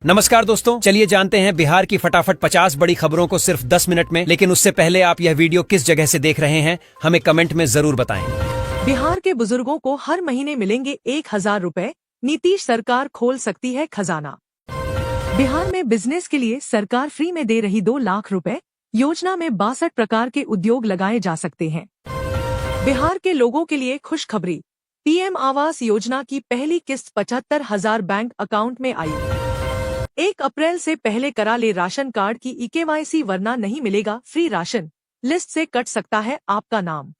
नमस्कार दोस्तों, चलिए जानते हैं बिहार की फटाफट 50 बड़ी खबरों को सिर्फ 10 मिनट में। लेकिन उससे पहले आप यह वीडियो किस जगह से देख रहे हैं हमें कमेंट में जरूर बताएं। बिहार के बुजुर्गों को हर महीने मिलेंगे 1000 रुपए, नीतीश सरकार खोल सकती है खजाना। बिहार में बिजनेस के लिए सरकार फ्री में दे रही 2 लाख रुपए। योजना में 62 प्रकार के उद्योग लगाए जा सकते हैं। बिहार के लोगों के लिए खुशखबरी, पीएम आवास योजना की पहली किस्त 75,000 बैंक अकाउंट में आई। 1 अप्रैल से पहले करा ले राशन कार्ड की EKYC वरना नहीं मिलेगा फ्री राशन, लिस्ट से कट सकता है आपका नाम।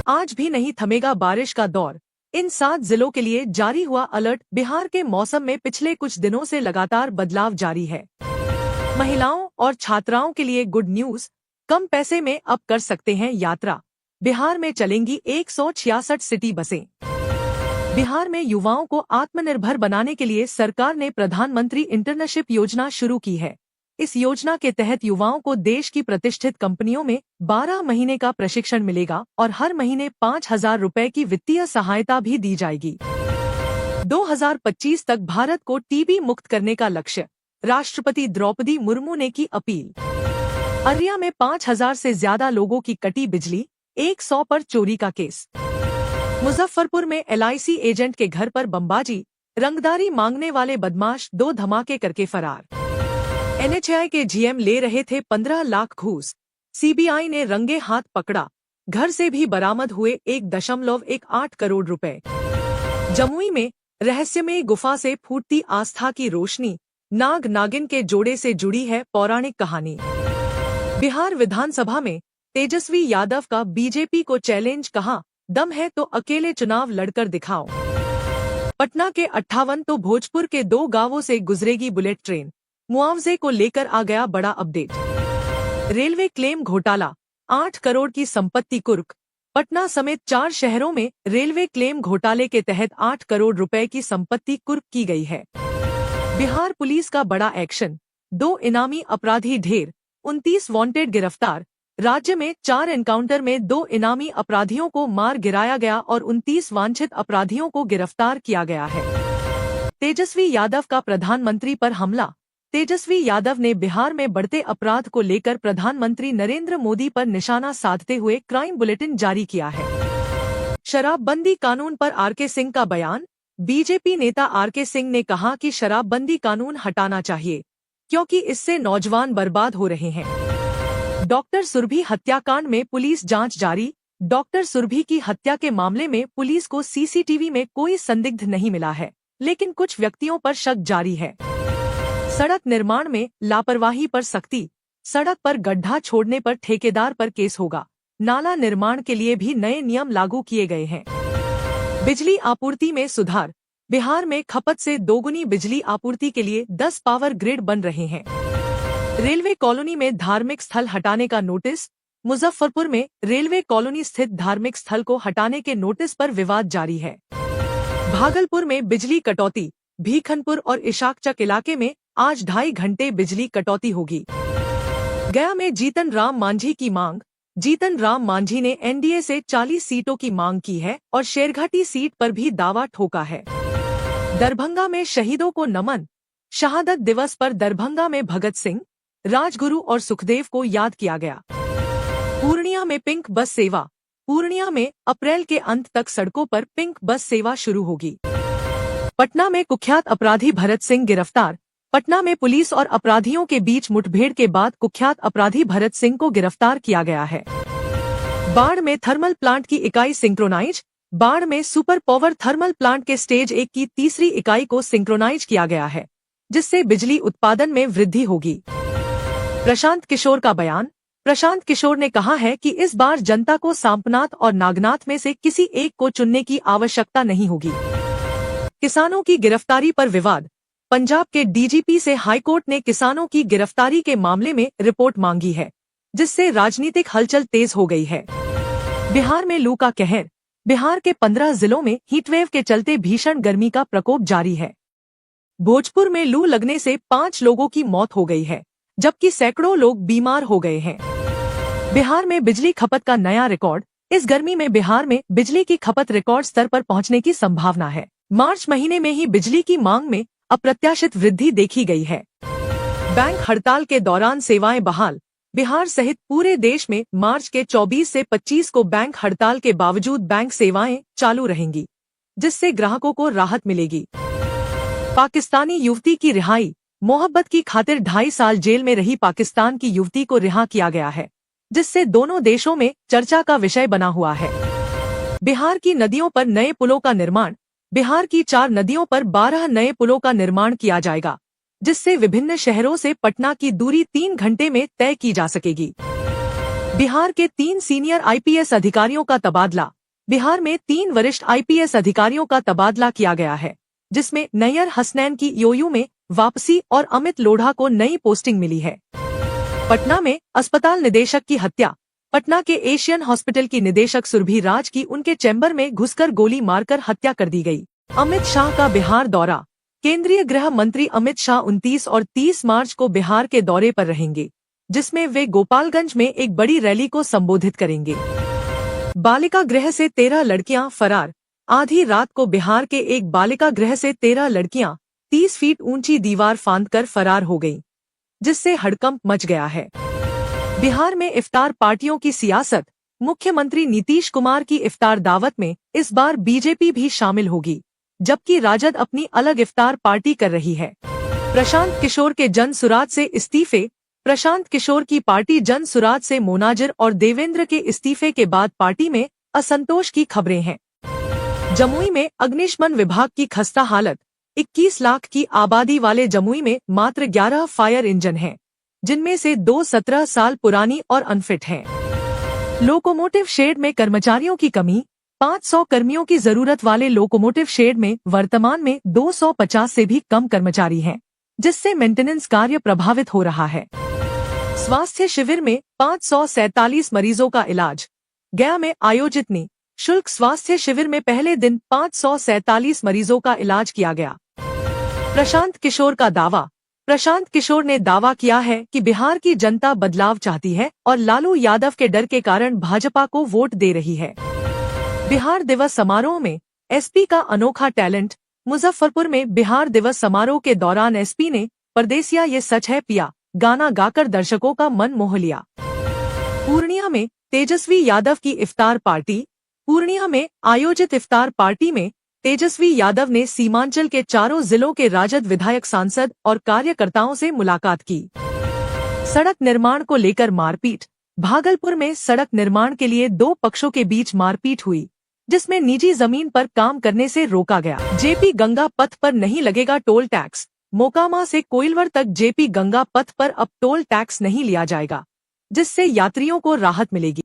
आज भी नहीं थमेगा बारिश का दौर, इन 7 जिलों के लिए जारी हुआ अलर्ट। बिहार के मौसम में पिछले कुछ दिनों से लगातार बदलाव जारी है। महिलाओं और छात्राओं के लिए गुड न्यूज, कम पैसे में अब कर सकते हैं यात्रा। बिहार में चलेंगी 166 सिटी बसें। बिहार में युवाओं को आत्मनिर्भर बनाने के लिए सरकार ने प्रधानमंत्री इंटर्नशिप योजना शुरू की है। इस योजना के तहत युवाओं को देश की प्रतिष्ठित कंपनियों में 12 महीने का प्रशिक्षण मिलेगा और हर महीने 5,000 रुपए की वित्तीय सहायता भी दी जाएगी। 2025 तक भारत को टीबी मुक्त करने का लक्ष्य, राष्ट्रपति द्रौपदी मुर्मू ने की अपील। अररिया में 5,000 से ज्यादा लोगों की कटी बिजली, 100 पर चोरी का केस। मुजफ्फरपुर में LIC एजेंट के घर पर बमबाजी, रंगदारी मांगने वाले बदमाश 2 धमाके करके फरार। NHAI के GM ले रहे थे 15 लाख घूस, CBI ने रंगे हाथ पकड़ा। घर से भी बरामद हुए 1.18 करोड़ रुपए। जमुई में रहस्यमयी गुफा से फूटती आस्था की रोशनी, नाग नागिन के जोड़े से जुड़ी है पौराणिक कहानी। बिहार विधानसभा में तेजस्वी यादव का बीजेपी को चैलेंज, कहा दम है तो अकेले चुनाव लड़कर दिखाओ। पटना के 58 तो भोजपुर के 2 गांवों से गुजरेगी बुलेट ट्रेन, मुआवजे को लेकर आ गया बड़ा अपडेट। रेलवे क्लेम घोटाला, 8 करोड़ की संपत्ति कुर्क। पटना समेत 4 शहरों में रेलवे क्लेम घोटाले के तहत 8 करोड़ रुपए की संपत्ति कुर्क की गई है। बिहार पुलिस का बड़ा एक्शन, 2 इनामी अपराधी ढेर, 29 वांटेड गिरफ्तार। राज्य में 4 एनकाउंटर में 2 इनामी अपराधियों को मार गिराया गया और 29 वांछित अपराधियों को गिरफ्तार किया गया है। तेजस्वी यादव का प्रधानमंत्री पर हमला, तेजस्वी यादव ने बिहार में बढ़ते अपराध को लेकर प्रधानमंत्री नरेंद्र मोदी पर निशाना साधते हुए क्राइम बुलेटिन जारी किया है। शराबबंदी कानून पर RK सिंह का बयान, बीजेपी नेता RK सिंह ने कहा कि शराबबंदी कानून हटाना चाहिए क्योंकि इससे नौजवान बर्बाद हो रहे हैं। डॉक्टर सुरभि हत्याकांड में पुलिस जांच जारी, डॉक्टर सुरभि की हत्या के मामले में पुलिस को CCTV में कोई संदिग्ध नहीं मिला है, लेकिन कुछ व्यक्तियों पर शक जारी है। सड़क निर्माण में लापरवाही पर सख्ती, सड़क पर गड्ढा छोड़ने पर ठेकेदार पर केस होगा। नाला निर्माण के लिए भी नए नियम लागू किए गए हैं। बिजली आपूर्ति में सुधार, बिहार में खपत से दोगुनी बिजली आपूर्ति के लिए 10 पावर ग्रिड बन रहे हैं। रेलवे कॉलोनी में धार्मिक स्थल हटाने का नोटिस, मुजफ्फरपुर में रेलवे कॉलोनी स्थित धार्मिक स्थल को हटाने के नोटिस पर विवाद जारी है। भागलपुर में बिजली कटौती, भीखनपुर और इशाकचक इलाके में आज 2.5 घंटे बिजली कटौती होगी। गया में जीतन राम मांझी की मांग, जीतन राम मांझी ने NDA से 40 सीटों की मांग की है और शेरघाटी सीट पर भी दावा ठोका है। दरभंगा में शहीदों को नमन, शहादत दिवस पर दरभंगा में भगत सिंह, राजगुरु और सुखदेव को याद किया गया। पूर्णिया में पिंक बस सेवा, पूर्णिया में अप्रैल के अंत तक सड़कों पर पिंक बस सेवा शुरू होगी। पटना में कुख्यात अपराधी भरत सिंह गिरफ्तार, पटना में पुलिस और अपराधियों के बीच मुठभेड़ के बाद कुख्यात अपराधी भरत सिंह को गिरफ्तार किया गया है। बाढ़ में थर्मल प्लांट की इकाई सिंक्रोनाइज, बाढ़ में सुपर पावर थर्मल प्लांट के स्टेज 1 की तीसरी इकाई को सिंक्रोनाइज किया गया है, जिससे बिजली उत्पादन में वृद्धि होगी। प्रशांत किशोर का बयान, प्रशांत किशोर ने कहा है कि इस बार जनता को सांपनाथ और नागनाथ में से किसी एक को चुनने की आवश्यकता नहीं होगी। किसानों की गिरफ्तारी पर विवाद, पंजाब के DGP से हाईकोर्ट ने किसानों की गिरफ्तारी के मामले में रिपोर्ट मांगी है, जिससे राजनीतिक हलचल तेज हो गई है। बिहार में लू का कहर, बिहार के 15 जिलों में हीटवेव के चलते भीषण गर्मी का प्रकोप जारी है। भोजपुर में लू लगने से 5 लोगों की मौत हो गई है, जबकि सैकड़ों लोग बीमार हो गए हैं। बिहार में बिजली खपत का नया रिकॉर्ड, इस गर्मी में बिहार में बिजली की खपत रिकॉर्ड स्तर पर पहुंचने की संभावना है। मार्च महीने में ही बिजली की मांग में अप्रत्याशित वृद्धि देखी गई है। बैंक हड़ताल के दौरान सेवाएं बहाल। बिहार सहित पूरे देश में मार्च के 24 से 25 को बैंक हड़ताल के बावजूद बैंक सेवाएं चालू रहेंगी, जिससे ग्राहकों को राहत मिलेगी। पाकिस्तानी युवती की रिहाई। मोहब्बत की खातिर 2.5 साल जेल में रही पाकिस्तान की युवती को रिहा किया गया है, जिससे दोनों देशों में चर्चा का विषय बना हुआ है। बिहार की नदियों पर नए पुलों का निर्माण। बिहार की 4 नदियों पर 12 नए पुलों का निर्माण किया जाएगा, जिससे विभिन्न शहरों से पटना की दूरी 3 घंटे में तय की जा सकेगी। बिहार के 3 सीनियर आईपीएस अधिकारियों का तबादला। बिहार में 3 वरिष्ठ आईपीएस अधिकारियों का तबादला किया गया है, जिसमें नैयर हसनैन की यूयू में वापसी और अमित लोढ़ा को नई पोस्टिंग मिली है। पटना में अस्पताल निदेशक की हत्या। पटना के एशियन हॉस्पिटल की निदेशक सुरभि राज की उनके चैम्बर में घुसकर गोली मारकर हत्या कर दी गई। अमित शाह का बिहार दौरा। केंद्रीय गृह मंत्री अमित शाह 29 और 30 मार्च को बिहार के दौरे पर रहेंगे, जिसमें वे गोपालगंज में एक बड़ी रैली को संबोधित करेंगे। बालिका गृह से 13 लड़कियां फरार। आधी रात को बिहार के एक बालिका गृह से 13 लड़कियां 30 फीट ऊंची दीवार फांदकर फरार हो गईं, जिससे हड़कंप मच गया है। बिहार में इफ्तार पार्टियों की सियासत। मुख्यमंत्री नीतीश कुमार की इफ्तार दावत में इस बार बीजेपी भी शामिल होगी, जबकि राजद अपनी अलग इफ्तार पार्टी कर रही है। प्रशांत किशोर के जन सुराज से इस्तीफे। प्रशांत किशोर की पार्टी जन सुराज से मोनाजिर और देवेंद्र के इस्तीफे के बाद पार्टी में असंतोष की खबरें हैं। जमुई में अग्निशमन विभाग की खस्ता हालत। 21 लाख की आबादी वाले जमुई में मात्र 11 फायर इंजन हैं, जिनमें से 2 17 साल पुरानी और अनफिट हैं। लोकोमोटिव शेड में कर्मचारियों की कमी। 500 कर्मियों की जरूरत वाले लोकोमोटिव शेड में वर्तमान में 250 से भी कम कर्मचारी हैं, जिससे मेंटेनेंस कार्य प्रभावित हो रहा है। स्वास्थ्य शिविर में 547 मरीजों का इलाज। गया में आयोजित निःशुल्क स्वास्थ्य शिविर में पहले दिन 547 मरीजों का इलाज किया गया। प्रशांत किशोर का दावा। प्रशांत किशोर ने दावा किया है कि बिहार की जनता बदलाव चाहती है और लालू यादव के डर के कारण भाजपा को वोट दे रही है। बिहार दिवस समारोह में एसपी का अनोखा टैलेंट। मुजफ्फरपुर में बिहार दिवस समारोह के दौरान एसपी ने परदेसिया ये सच है पिया गाना गाकर दर्शकों का मन मोह लिया। पूर्णिया में तेजस्वी यादव की इफ्तार पार्टी। पूर्णिया में आयोजित इफ्तार पार्टी में तेजस्वी यादव ने सीमांचल के 4 जिलों के राजद विधायक, सांसद और कार्यकर्ताओं से मुलाकात की। सड़क निर्माण को लेकर मारपीट। भागलपुर में सड़क निर्माण के लिए 2 पक्षों के बीच मारपीट हुई, जिसमें निजी जमीन पर काम करने से रोका गया। जेपी गंगा पथ पर नहीं लगेगा टोल टैक्स। मोकामा से कोइलवर तक जेपी गंगा पथ पर अब टोल टैक्स नहीं लिया जाएगा, जिससे यात्रियों को राहत मिलेगी।